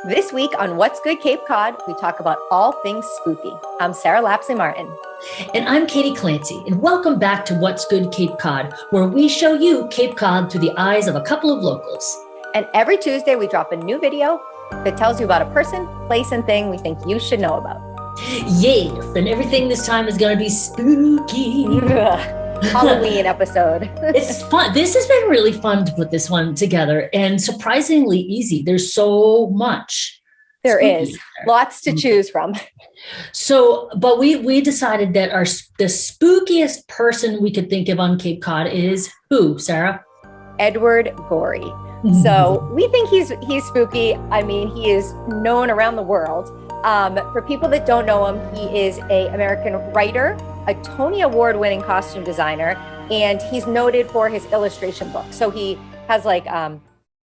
This week on What's Good Cape Cod, we talk about all things spooky. I'm Sarah Lapsley Martin. And I'm Katie Clancy, and welcome back to What's Good Cape Cod, where we show you Cape Cod through the eyes of a couple of locals. And every Tuesday, we drop a new video that tells you about a person, place, and thing we think you should know about. Yes, and everything this time is going to be spooky. Halloween episode. It's fun. This has been really fun to put this one together and surprisingly easy. There's so much. There is lots to choose from. So, but we decided that the spookiest person we could think of on Cape Cod is who, Sarah? Edward Gorey. So we think he's spooky. I mean, he is known around the world. For people that don't know him, he is an American writer, a Tony Award-winning costume designer, and he's noted for his illustration book. So he has like, what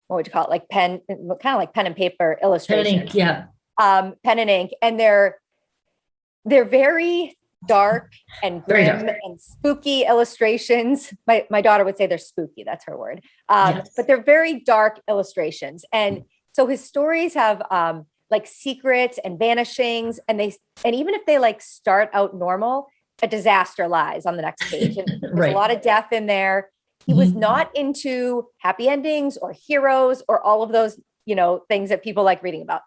would you call it? Like kind of like pen and paper illustrations. Pen and ink, yeah. Pen and ink. And they're very dark and grim and spooky illustrations. My daughter would say they're spooky. That's her word. Yes. But they're very dark illustrations. And so his stories have like secrets and vanishings. And even if they like start out normal, a disaster lies on the next page. And there's a lot of death in there. He was not into happy endings or heroes or all of those, things that people like reading about.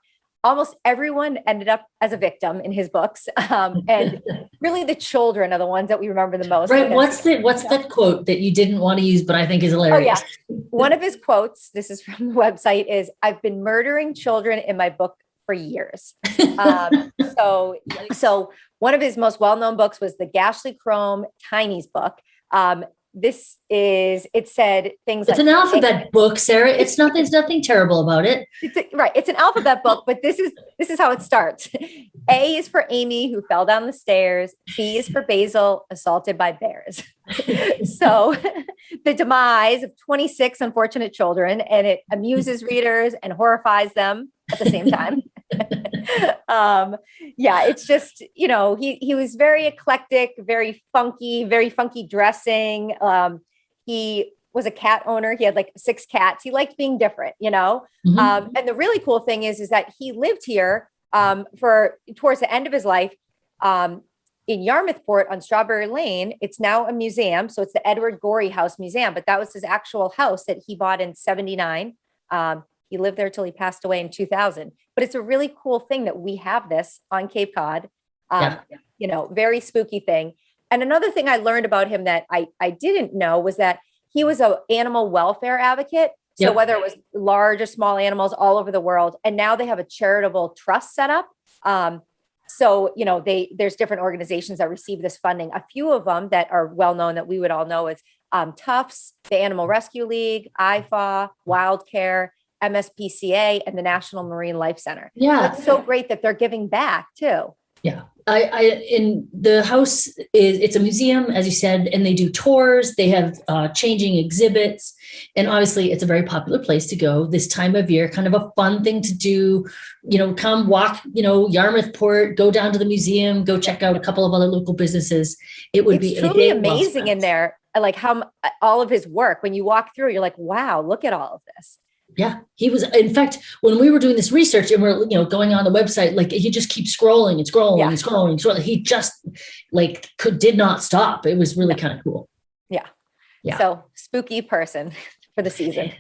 Almost everyone ended up as a victim in his books. And really the children are the ones that we remember the most. Right. What's that quote that you didn't want to use, but I think is hilarious? Oh, yeah. One of his quotes, this is from the website, is, "I've been murdering children in my book for years." So one of his most well-known books was the Ghastly Chrome Tiny's book. It said things like— It's an alphabet book, Sarah. There's nothing terrible about it. Right. It's an alphabet book, but this is how it starts. A is for Amy, who fell down the stairs. B is for Basil, assaulted by bears. So the demise of 26 unfortunate children, and it amuses readers and horrifies them at the same time. It's just, he was very eclectic, very funky dressing. He was a cat owner. He had like 6 cats. He liked being different, And the really cool thing is that he lived here towards the end of his life in Yarmouthport on Strawberry Lane. It's now a museum. So it's the Edward Gorey House Museum, but that was his actual house that he bought in 79. He lived there till he passed away in 2000. But it's a really cool thing that we have this on Cape Cod, very spooky thing. And another thing I learned about him that I didn't know was that he was an animal welfare advocate. So whether it was large or small animals all over the world, and now they have a charitable trust set up. There's different organizations that receive this funding. A few of them that are well known that we would all know is Tufts, the Animal Rescue League, IFA, Wild Care, MSPCA, and the National Marine Life Center. Yeah. It's so great that they're giving back too. Yeah. In the house it's a museum, as you said, and they do tours. They have changing exhibits, and obviously it's a very popular place to go this time of year, kind of a fun thing to do, come walk, Yarmouthport, go down to the museum, go check out a couple of other local businesses. It's be truly amazing in there. Like how all of his work, when you walk through, you're like, wow, look at all of this. Yeah, he was. In fact, when we were doing this research and we're, going on the website, like he just keeps scrolling and scrolling and scrolling and scrolling. He just did not stop. It was really kind of cool. Yeah. So spooky person for the season.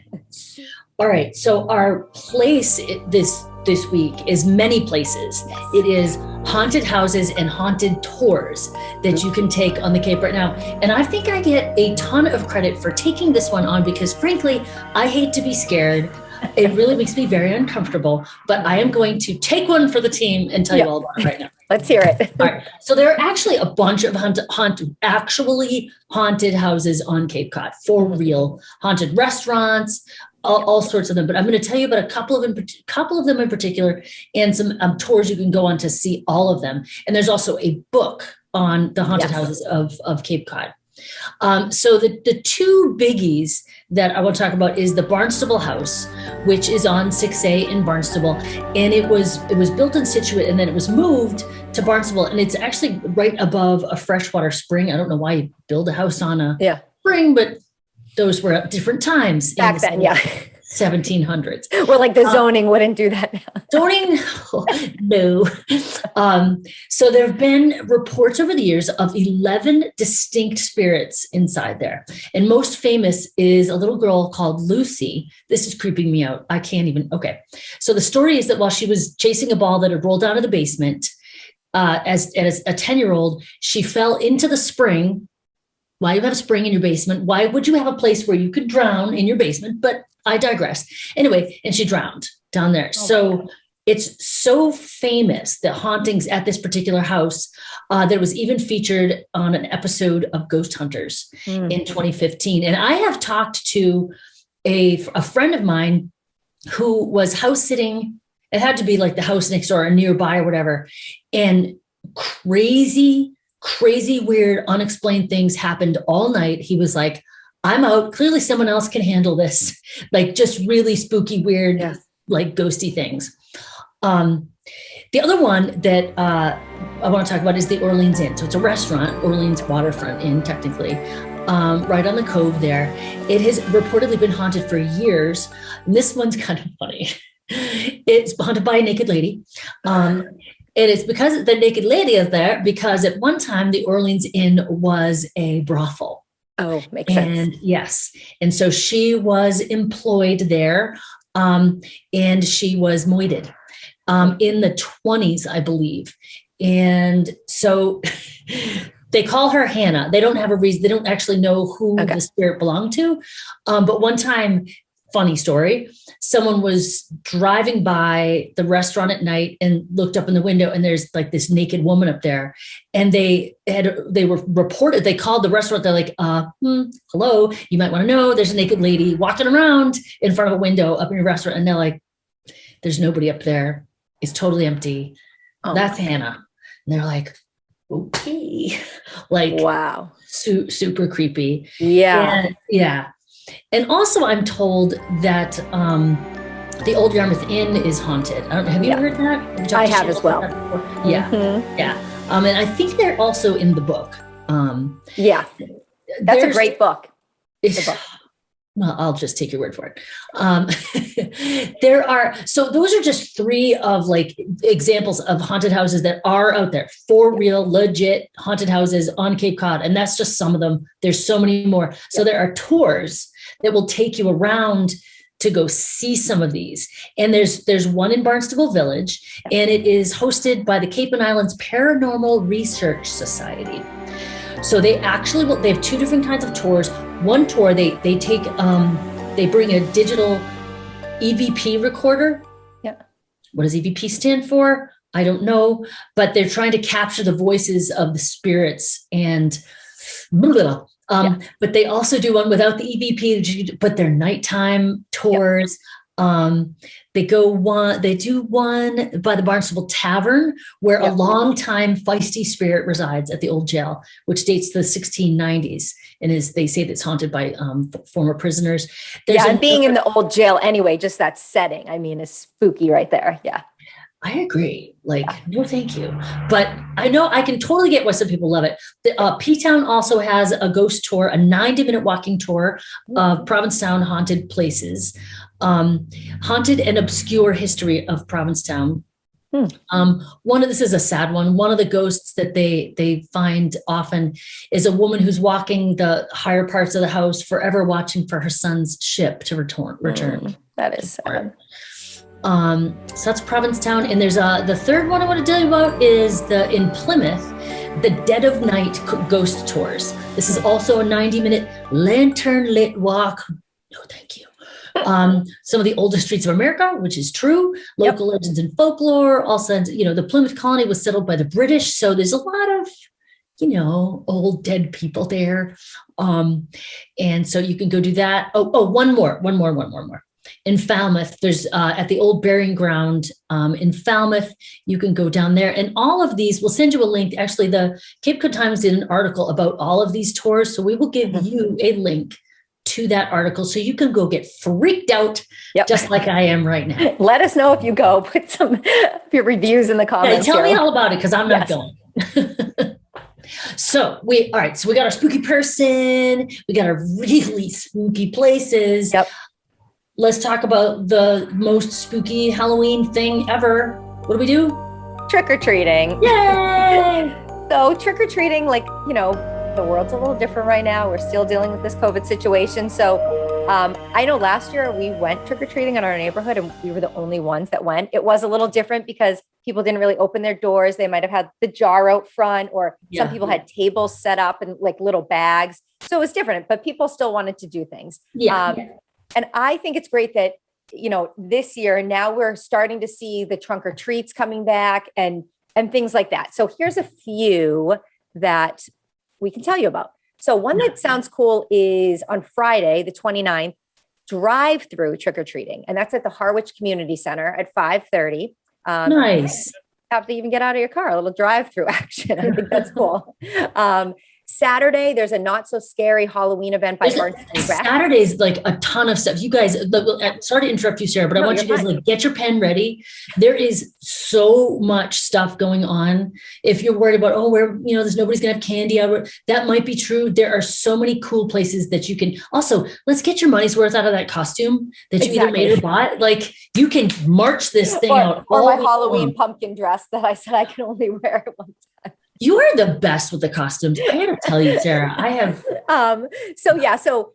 All right. So our place this week is many places. Yes. It is haunted houses and haunted tours that you can take on the Cape right now. And I think I get a ton of credit for taking this one on because frankly, I hate to be scared. It really makes me very uncomfortable, but I am going to take one for the team and tell you all about it right now. Let's hear it. All right. So there are actually a bunch of actually haunted houses on Cape Cod, for real, haunted restaurants, all sorts of them. But I'm going to tell you about a couple of them in particular, and some tours you can go on to see all of them. And there's also a book on the haunted houses of Cape Cod. So the two biggies that I want to talk about is the Barnstable House, which is on 6A in Barnstable. And it was built in Situate, and then it was moved to Barnstable. And it's actually right above a freshwater spring. I don't know why you build a house on a spring, but those were at different times. Back then, yeah. 1700s. Well, like the zoning wouldn't do that now. Zoning, no. So there have been reports over the years of 11 distinct spirits inside there. And most famous is a little girl called Lucy. This is creeping me out. I can't even, okay. So the story is that while she was chasing a ball that had rolled out of the basement, as a 10-year-old, she fell into the spring. Why you have a spring in your basement? Why would you have a place where you could drown in your basement? But I digress. Anyway, and she drowned down there. So it's so famous, the hauntings at this particular house, that was even featured on an episode of Ghost Hunters in 2015. And I have talked to a friend of mine who was house sitting. It had to be like the house next door or nearby or whatever. And crazy, weird, unexplained things happened all night. He was like, I'm out. Clearly someone else can handle this. Like just really spooky, weird, like ghosty things. The other one that I want to talk about is the Orleans Inn. So it's a restaurant, Orleans Waterfront Inn, technically, right on the cove there. It has reportedly been haunted for years. And this one's kind of funny. It's haunted by a naked lady. And it's because the naked lady is there because at one time the Orleans Inn was a brothel. Oh, makes sense. Yes. And so she was employed there and she was moited in the 20s, I believe. And so they call her Hannah. They don't have a reason. They don't actually know who the spirit belonged to. But one time, funny story, someone was driving by the restaurant at night and looked up in the window and there's like this naked woman up there. And they were reported, they called the restaurant. They're like, hello, you might want to know there's a naked lady walking around in front of a window up in your restaurant. And they're like, there's nobody up there. It's totally empty. That's Hannah. And they're like, okay. Like, wow. Super creepy. Yeah. Yeah. And also I'm told that the Old Yarmouth Inn is haunted. I don't know. Have you heard that? I have as well. Yeah. Yeah. And I think they're also in the book. Yeah. That's a great book. Well, I'll just take your word for it. So those are just three of like examples of haunted houses that are out there, for real, legit haunted houses on Cape Cod. And that's just some of them. There's so many more. So there are tours that will take you around to go see some of these. And there's one in Barnstable Village, and it is hosted by the Cape and Islands Paranormal Research Society. So they have two different kinds of tours. One tour, they bring a digital EVP recorder. Yeah. What does EVP stand for? I don't know, but they're trying to capture the voices of the spirits and but they also do one without the EVP, but they're nighttime tours. They do one by the Barnstable Tavern, where a longtime feisty spirit resides at the old jail, which dates to the 1690s, and they say that's haunted by former prisoners. And being in the old jail anyway, just that setting, I mean, is spooky right there. Yeah. I agree. No, thank you. But I know I can totally get why some people love it. P-Town also has a ghost tour, a 90-minute walking tour of Provincetown haunted places, haunted and obscure history of Provincetown. This is a sad one. One of the ghosts that they find often is a woman who's walking the higher parts of the house, forever watching for her son's ship to return. That is sad. So that's Provincetown. And there's the third one I want to tell you about is in Plymouth, the Dead of Night ghost tours. This is also a 90-minute lantern lit walk. No, thank you. Some of the oldest streets of America, which is true. Local legends and folklore. Also, the Plymouth colony was settled by the British. So there's a lot of, old dead people there. And so you can go do that. One more. In Falmouth, there's at the old burying ground in Falmouth, you can go down there. And all of these, we'll send you a link. Actually, the Cape Cod Times did an article about all of these tours. So we will give you a link to that article so you can go get freaked out just like I am right now. Let us know if you go. Put some of your reviews in the comments. Tell me all about it because I'm not going. So we got our spooky person. We got our really spooky places. let's talk about the most spooky Halloween thing ever. What do we do? Trick-or-treating. Yay! So trick-or-treating, like, the world's a little different right now. We're still dealing with this COVID situation. So I know last year we went trick-or-treating in our neighborhood and we were the only ones that went. It was a little different because people didn't really open their doors. They might have had the jar out front, or some people had tables set up and like little bags. So it was different, but people still wanted to do things. And I think it's great that, this year, now we're starting to see the trunk or treats coming back and things like that. So here's a few that we can tell you about. So one that sounds cool is on Friday, the 29th, drive-through trick-or-treating. And that's at the Harwich Community Center at 5:30. Nice. Have to even get out of your car, a little drive-through action. I think that's cool. Saturday, there's a not so scary Halloween event by Barnes & Rack. Saturday's like a ton of stuff. You guys, sorry to interrupt you, Sarah, but I want you guys to get your pen ready. There is so much stuff going on. If you're worried about, there's nobody's gonna have candy out, that might be true. There are so many cool places that you can. Also, let's get your money's worth out of that costume that you either made or bought. Like, you can march this thing out. Or my Halloween pumpkin dress that I said I can only wear it one time. You are the best with the costumes. I gotta tell you, Sarah, I have. So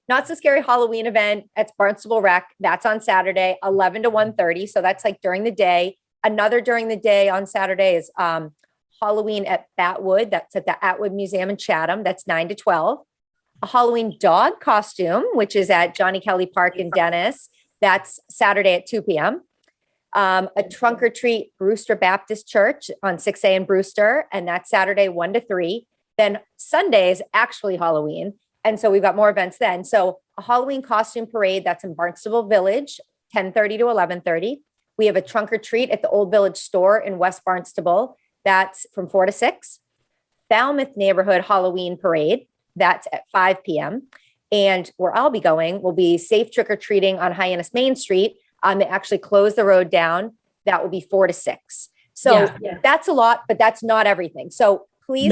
not so scary Halloween event at Barnstable Rec. That's on Saturday, 11 to 1:30. So that's like during the day. Another during the day on Saturday is Halloween at Batwood. That's at the Atwood Museum in Chatham. That's 9 to 12. A Halloween dog costume, which is at Johnny Kelly Park in Dennis. That's Saturday at 2 p.m. A trunk or treat Brewster Baptist Church on 6A in Brewster, and that's Saturday 1 to 3. Then Sunday is actually Halloween, and so we've got more events then. So a Halloween costume parade, that's in Barnstable Village, 10:30 to 11:30. We have a trunk or treat at the Old Village Store in West Barnstable. That's from 4 to 6. Falmouth Neighborhood Halloween Parade, that's at 5 p.m. And where I'll be going will be safe trick or treating on Hyannis Main Street. They actually closed the road down. That will be 4 to 6. So that's a lot, but that's not everything. So please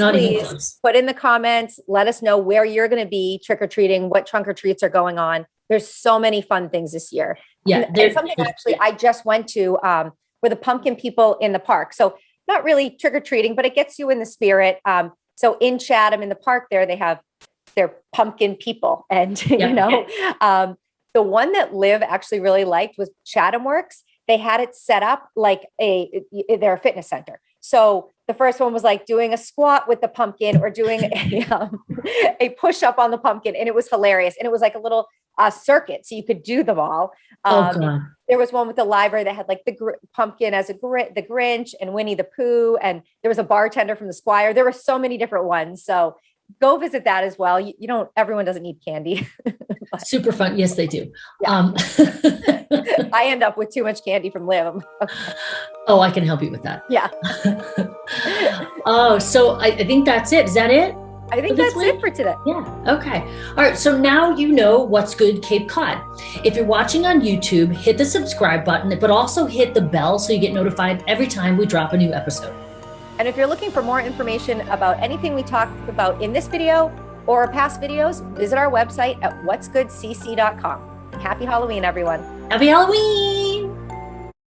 put in the comments. Let us know where you're going to be trick-or-treating, what trunk or treats are going on. There's so many fun things this year. Yeah. And something actually I just went to were the pumpkin people in the park. So not really trick-or-treating, but it gets you in the spirit. So in Chatham, in the park there, they have their pumpkin people. And, the one that Liv actually really liked was Chatham Works. They had it set up like they're a fitness center. So the first one was like doing a squat with the pumpkin or doing a push up on the pumpkin. And it was hilarious. And it was like a little circuit. So you could do them all. There was one with the library that had like the pumpkin as the Grinch and Winnie the Pooh. And there was a bartender from the Squire. There were so many different ones. So go visit that as well. Everyone doesn't need candy. Super fun. Yes, they do. Yeah. I end up with too much candy from Liv. Oh, I can help you with that. Yeah. So I think that's it. Is that it? I think that's it for today. Yeah. Okay. All right. So now you know what's good Cape Cod. If you're watching on YouTube, hit the subscribe button, but also hit the bell so you get notified every time we drop a new episode. And if you're looking for more information about anything we talked about in this video or past videos, visit our website at whatsgoodcc.com. Happy Halloween, everyone. Happy Halloween.